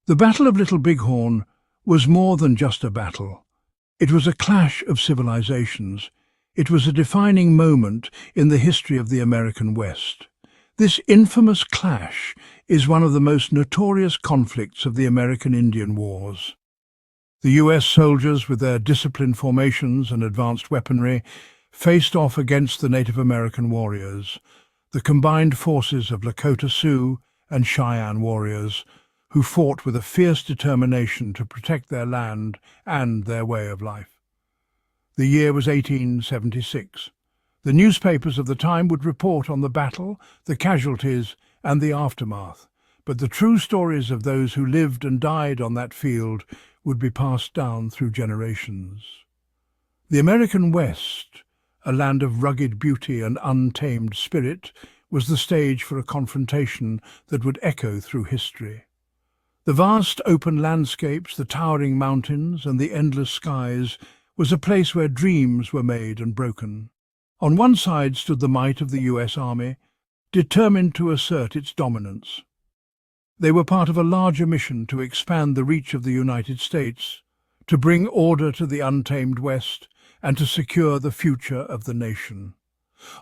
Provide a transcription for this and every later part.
The Battle of Little Bighorn was more than just a battle. It was a clash of civilizations. It was a defining moment in the history of the American West. This infamous clash is one of the most notorious conflicts of the American Indian Wars. The US soldiers, with their disciplined formations and advanced weaponry, faced off against the Native American warriors, the combined forces of Lakota Sioux and Cheyenne warriors, who fought with a fierce determination to protect their land and their way of life. The year was 1876. The newspapers of the time would report on the battle, the casualties, and the aftermath, but the true stories of those who lived and died on that field would be passed down through generations. The American West, a land of rugged beauty and untamed spirit, was the stage for a confrontation that would echo through history. The vast open landscapes, the towering mountains, and the endless skies was a place where dreams were made and broken. On one side stood the might of the US Army, determined to assert its dominance. They were part of a larger mission to expand the reach of the United States, to bring order to the untamed West, and to secure the future of the nation.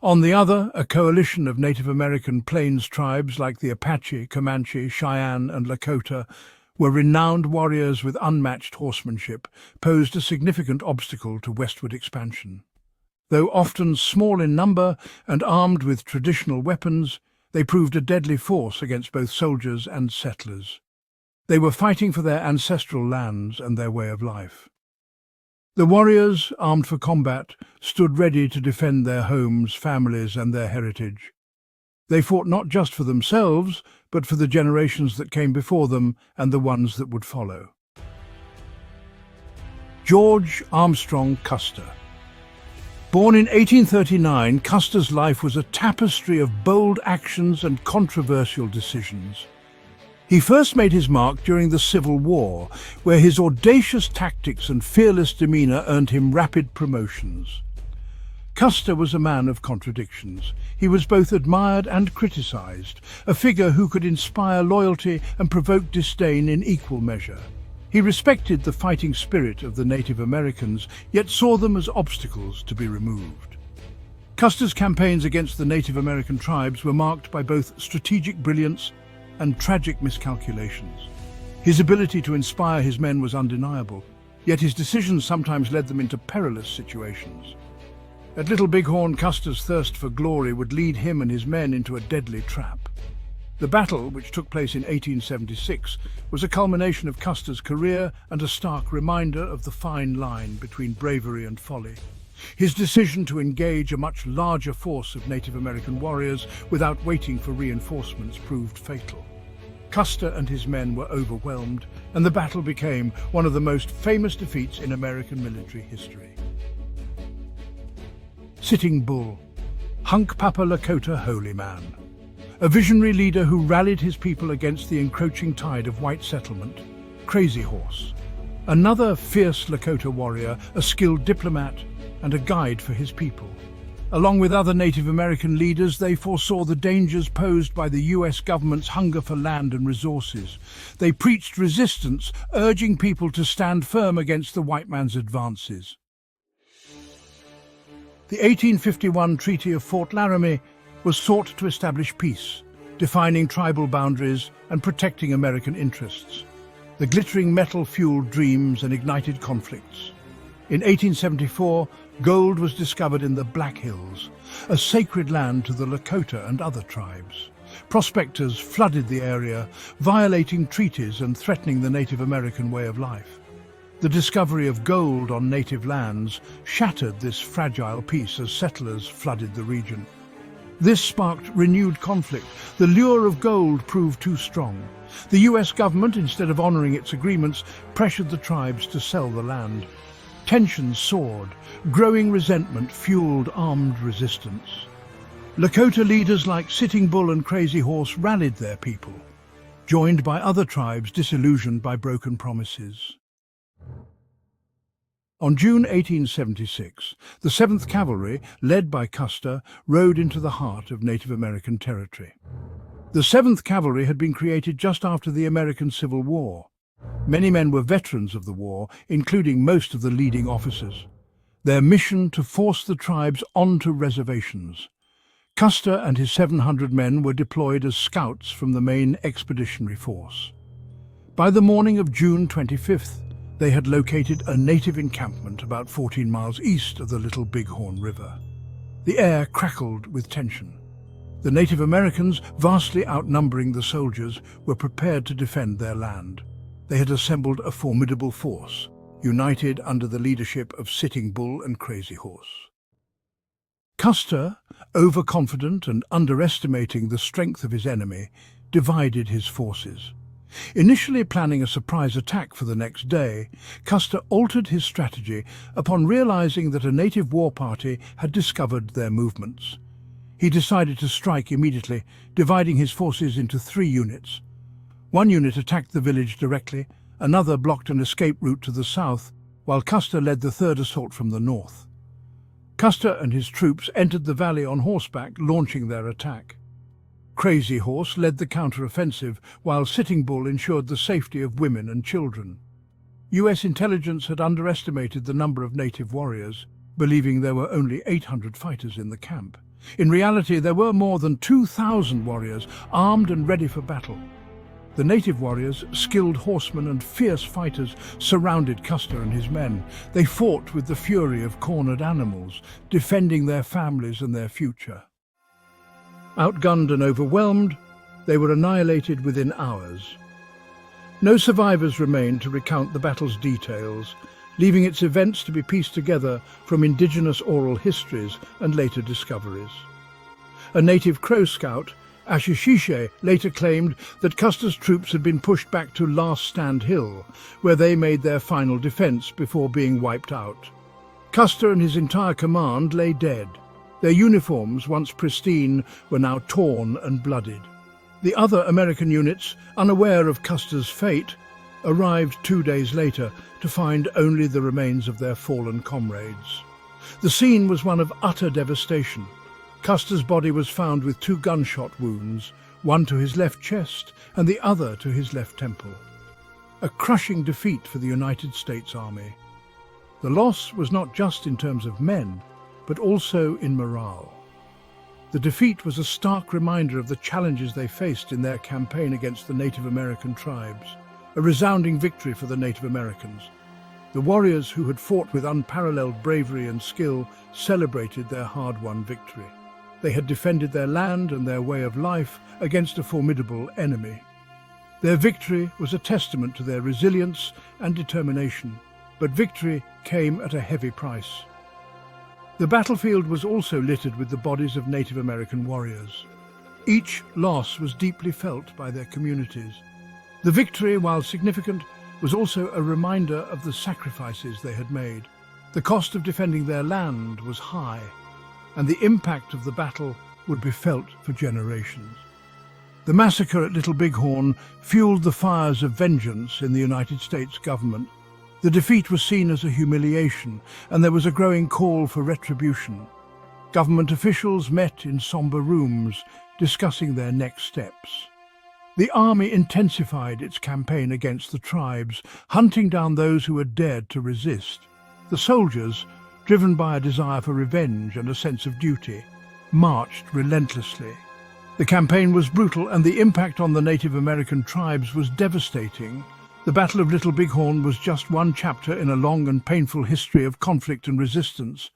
On the other, a coalition of Native American plains tribes like the Apache, Comanche, Cheyenne, and Lakota were renowned warriors with unmatched horsemanship, posed a significant obstacle to westward expansion. Though often small in number and armed with traditional weapons, they proved a deadly force against both soldiers and settlers. They were fighting for their ancestral lands and their way of life. The warriors, armed for combat, stood ready to defend their homes, families, and their heritage. They fought not just for themselves, but for the generations that came before them and the ones that would follow. George Armstrong Custer. Born in 1839, Custer's life was a tapestry of bold actions and controversial decisions. He first made his mark during the Civil War, where his audacious tactics and fearless demeanor earned him rapid promotions. Custer was a man of contradictions. He was both admired and criticized, a figure who could inspire loyalty and provoke disdain in equal measure. He respected the fighting spirit of the Native Americans, yet saw them as obstacles to be removed. Custer's campaigns against the Native American tribes were marked by both strategic brilliance and tragic miscalculations. His ability to inspire his men was undeniable, yet his decisions sometimes led them into perilous situations. At Little Bighorn, Custer's thirst for glory would lead him and his men into a deadly trap. The battle, which took place in 1876, was a culmination of Custer's career and a stark reminder of the fine line between bravery and folly. His decision to engage a much larger force of Native American warriors without waiting for reinforcements proved fatal. Custer and his men were overwhelmed, and the battle became one of the most famous defeats in American military history. Sitting Bull, Hunkpapa Lakota Holy Man. A visionary leader who rallied his people against the encroaching tide of white settlement. Crazy Horse. Another fierce Lakota warrior, a skilled diplomat, and a guide for his people. Along with other Native American leaders, they foresaw the dangers posed by the US government's hunger for land and resources. They preached resistance, urging people to stand firm against the white man's advances. The 1851 Treaty of Fort Laramie was sought to establish peace, defining tribal boundaries and protecting American interests. The glittering metal fueled dreams and ignited conflicts. In 1874, gold was discovered in the Black Hills, a sacred land to the Lakota and other tribes. Prospectors flooded the area, violating treaties and threatening the Native American way of life. The discovery of gold on native lands shattered this fragile peace as settlers flooded the region. This sparked renewed conflict. The lure of gold proved too strong. The US government, instead of honoring its agreements, pressured the tribes to sell the land. Tensions soared. Growing resentment fueled armed resistance. Lakota leaders like Sitting Bull and Crazy Horse rallied their people, joined by other tribes disillusioned by broken promises. On June 1876, the 7th Cavalry, led by Custer, rode into the heart of Native American territory. The 7th Cavalry had been created just after the American Civil War. Many men were veterans of the war, including most of the leading officers. Their mission to force the tribes onto reservations. Custer and his 700 men were deployed as scouts from the main expeditionary force. By the morning of June 25th, they had located a native encampment about 14 miles east of the Little Bighorn River. The air crackled with tension. The Native Americans, vastly outnumbering the soldiers, were prepared to defend their land. They had assembled a formidable force, united under the leadership of Sitting Bull and Crazy Horse. Custer, overconfident and underestimating the strength of his enemy, divided his forces. Initially planning a surprise attack for the next day, Custer altered his strategy upon realizing that a native war party had discovered their movements. He decided to strike immediately, dividing his forces into 3 units. One unit attacked the village directly, another blocked an escape route to the south, while Custer led the third assault from the north. Custer and his troops entered the valley on horseback, launching their attack. Crazy Horse led the counter-offensive, while Sitting Bull ensured the safety of women and children. U.S. intelligence had underestimated the number of native warriors, believing there were only 800 fighters in the camp. In reality, there were more than 2,000 warriors, armed and ready for battle. The native warriors, skilled horsemen and fierce fighters, surrounded Custer and his men. They fought with the fury of cornered animals, defending their families and their future. Outgunned and overwhelmed, they were annihilated within hours. No survivors remained to recount the battle's details, leaving its events to be pieced together from indigenous oral histories and later discoveries. A native Crow scout, Ashishishe, later claimed that Custer's troops had been pushed back to Last Stand Hill, where they made their final defense before being wiped out. Custer and his entire command lay dead. Their uniforms, once pristine, were now torn and bloodied. The other American units, unaware of Custer's fate, arrived 2 days later to find only the remains of their fallen comrades. The scene was one of utter devastation. Custer's body was found with 2 gunshot wounds, one to his left chest and the other to his left temple. A crushing defeat for the United States Army. The loss was not just in terms of men, but also in morale. The defeat was a stark reminder of the challenges they faced in their campaign against the Native American tribes, a resounding victory for the Native Americans. The warriors who had fought with unparalleled bravery and skill celebrated their hard-won victory. They had defended their land and their way of life against a formidable enemy. Their victory was a testament to their resilience and determination, but victory came at a heavy price. The battlefield was also littered with the bodies of Native American warriors. Each loss was deeply felt by their communities. The victory, while significant, was also a reminder of the sacrifices they had made. The cost of defending their land was high, and the impact of the battle would be felt for generations. The massacre at Little Bighorn fueled the fires of vengeance in the United States government. The defeat was seen as a humiliation, and there was a growing call for retribution. Government officials met in somber rooms, discussing their next steps. The army intensified its campaign against the tribes, hunting down those who had dared to resist. The soldiers, driven by a desire for revenge and a sense of duty, marched relentlessly. The campaign was brutal, and the impact on the Native American tribes was devastating. The Battle of Little Bighorn was just one chapter in a long and painful history of conflict and resistance.